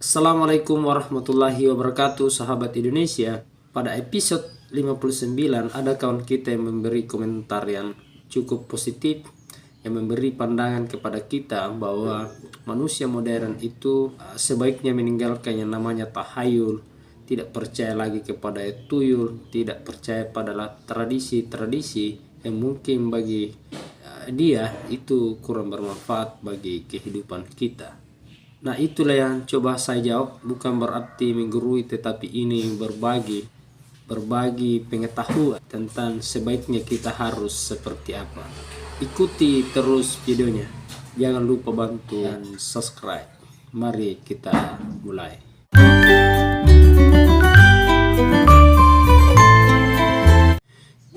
Assalamualaikum warahmatullahi wabarakatuh, sahabat Indonesia. Pada episode 59 ada kawan kita yang memberi komentar yang cukup positif, yang memberi pandangan kepada kita bahwa manusia modern itu sebaiknya meninggalkan yang namanya tahayul, tidak percaya lagi kepada tuyul, tidak percaya pada tradisi-tradisi yang mungkin bagi dia itu kurang bermanfaat bagi kehidupan kita. Nah, itulah yang coba saya jawab, bukan berarti menggurui, tetapi ini berbagi pengetahuan tentang sebaiknya kita harus seperti apa. Ikuti terus videonya. Jangan lupa bantu dan subscribe. Mari kita mulai.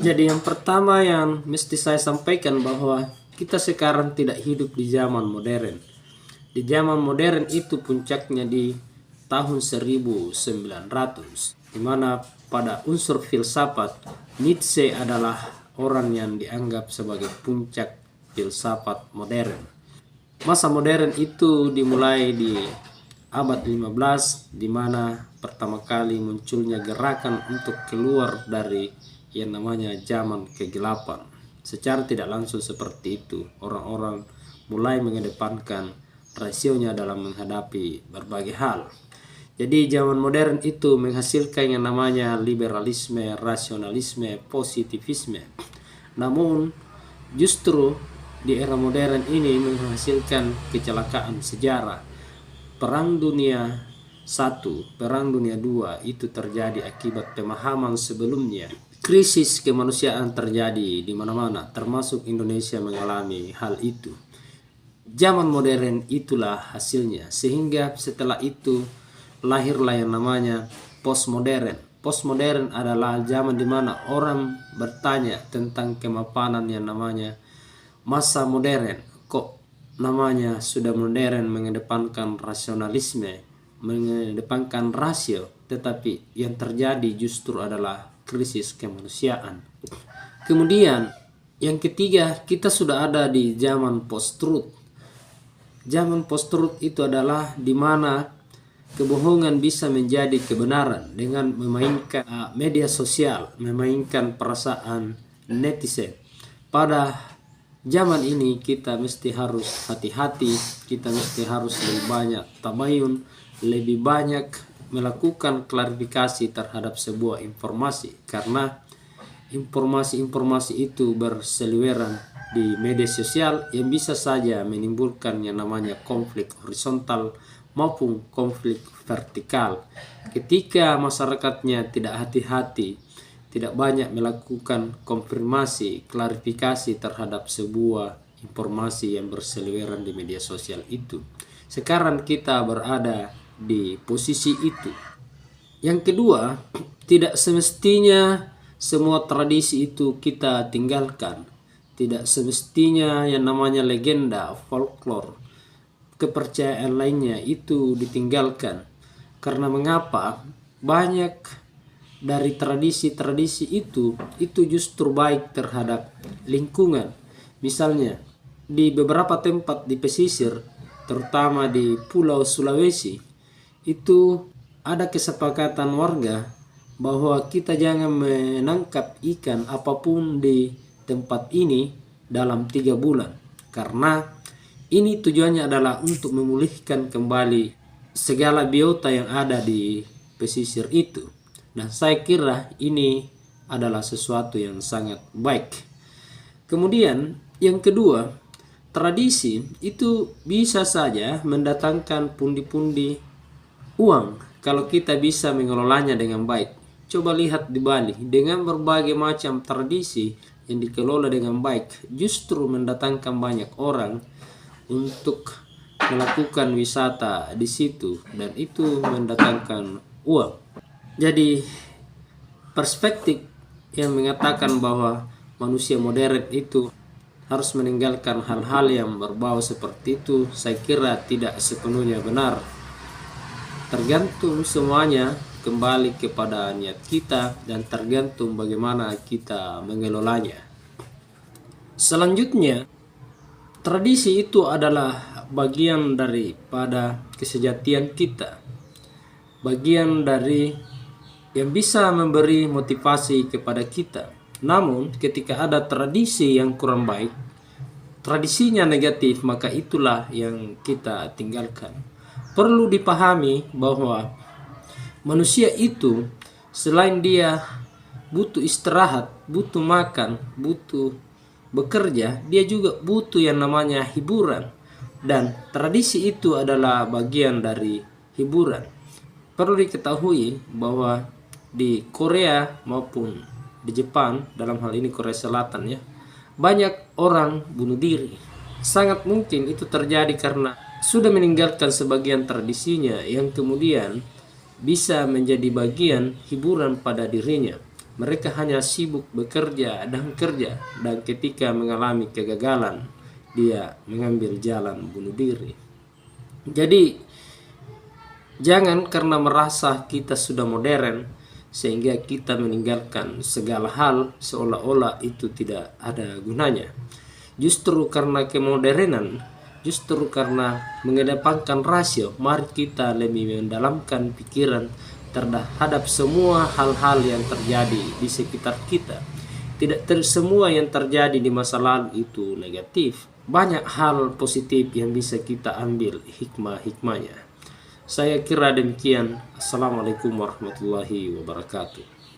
Jadi yang pertama yang mesti saya sampaikan bahwa kita sekarang tidak hidup di zaman modern. Di zaman modern itu puncaknya di tahun 1900, di mana pada unsur filsafat Nietzsche adalah orang yang dianggap sebagai puncak filsafat modern. Masa modern itu dimulai di abad 15, di mana pertama kali munculnya gerakan untuk keluar dari yang namanya zaman kegelapan. Secara tidak langsung seperti itu, orang-orang mulai mengedepankan rasionya dalam menghadapi berbagai hal. Jadi zaman modern itu menghasilkan yang namanya liberalisme, rasionalisme, positivisme. Namun justru di era modern ini menghasilkan kecelakaan sejarah. Perang Dunia I, Perang Dunia II itu terjadi akibat pemahaman sebelumnya. Krisis kemanusiaan terjadi di mana-mana, termasuk Indonesia mengalami hal itu. Zaman modern itulah hasilnya, sehingga setelah itu lahirlah yang namanya postmodern. Postmodern adalah zaman di mana orang bertanya tentang kemapanan yang namanya masa modern. Kok namanya sudah modern, mengedepankan rasionalisme, mengedepankan rasio, tetapi yang terjadi justru adalah krisis kemanusiaan. Kemudian yang ketiga, kita sudah ada di zaman post-truth. Zaman post-truth itu adalah di mana kebohongan bisa menjadi kebenaran dengan memainkan media sosial, memainkan perasaan netizen. Pada zaman ini kita mesti harus hati-hati, kita mesti harus lebih banyak tabayun, lebih banyak melakukan klarifikasi terhadap sebuah informasi, karena informasi-informasi itu berseliweran di media sosial yang bisa saja menimbulkan yang namanya konflik horizontal maupun konflik vertikal. Ketika masyarakatnya tidak hati-hati, tidak banyak melakukan konfirmasi, klarifikasi terhadap sebuah informasi yang berseliweran di media sosial itu. Sekarang kita berada di posisi itu. Yang kedua, tidak semestinya semua tradisi itu kita tinggalkan. Tidak semestinya yang namanya legenda, folklore, kepercayaan lainnya itu ditinggalkan. Karena mengapa? Banyak dari tradisi-tradisi itu justru baik terhadap lingkungan. Misalnya, di beberapa tempat di pesisir, terutama di Pulau Sulawesi, itu ada kesepakatan warga bahwa kita jangan menangkap ikan apapun di tempat ini dalam 3 bulan, karena ini tujuannya adalah untuk memulihkan kembali segala biota yang ada di pesisir itu. Dan saya kira ini adalah sesuatu yang sangat baik. Kemudian yang kedua, tradisi itu bisa saja mendatangkan pundi-pundi uang kalau kita bisa mengelolanya dengan baik. Coba lihat di Bali, dengan berbagai macam tradisi yang dikelola dengan baik, justru mendatangkan banyak orang untuk melakukan wisata di situ, dan itu mendatangkan uang. Jadi perspektif yang mengatakan bahwa manusia modern itu harus meninggalkan hal-hal yang berbau seperti itu, saya kira tidak sepenuhnya benar. Tergantung semuanya kembali kepada niat kita dan tergantung bagaimana kita mengelolanya. Selanjutnya, tradisi itu adalah bagian daripada kesejatian kita. bagian dari yang bisa memberi motivasi kepada kita. Namun ketika ada tradisi yang kurang baik, tradisinya negatif, maka itulah yang kita tinggalkan. Perlu dipahami bahwa manusia itu selain dia butuh istirahat, butuh makan, butuh bekerja, dia juga butuh yang namanya hiburan. Dan tradisi itu adalah bagian dari hiburan. Perlu diketahui bahwa di Korea maupun di Jepang, dalam hal ini Korea Selatan ya, banyak orang bunuh diri. Sangat mungkin itu terjadi karena sudah meninggalkan sebagian tradisinya yang kemudian bisa menjadi bagian hiburan pada dirinya. Mereka hanya sibuk bekerja dan kerja, dan ketika mengalami kegagalan, dia mengambil jalan bunuh diri. Jadi jangan karena merasa kita sudah modern sehingga kita meninggalkan segala hal seolah-olah itu tidak ada gunanya. Justru karena kemodernan, justru karena mengedepankan rasio, mari kita lebih mendalamkan pikiran terhadap semua hal-hal yang terjadi di sekitar kita. Tidak semua yang terjadi di masa lalu itu negatif. Banyak hal positif yang bisa kita ambil hikmah-hikmahnya. Saya kira demikian. Assalamualaikum warahmatullahi wabarakatuh.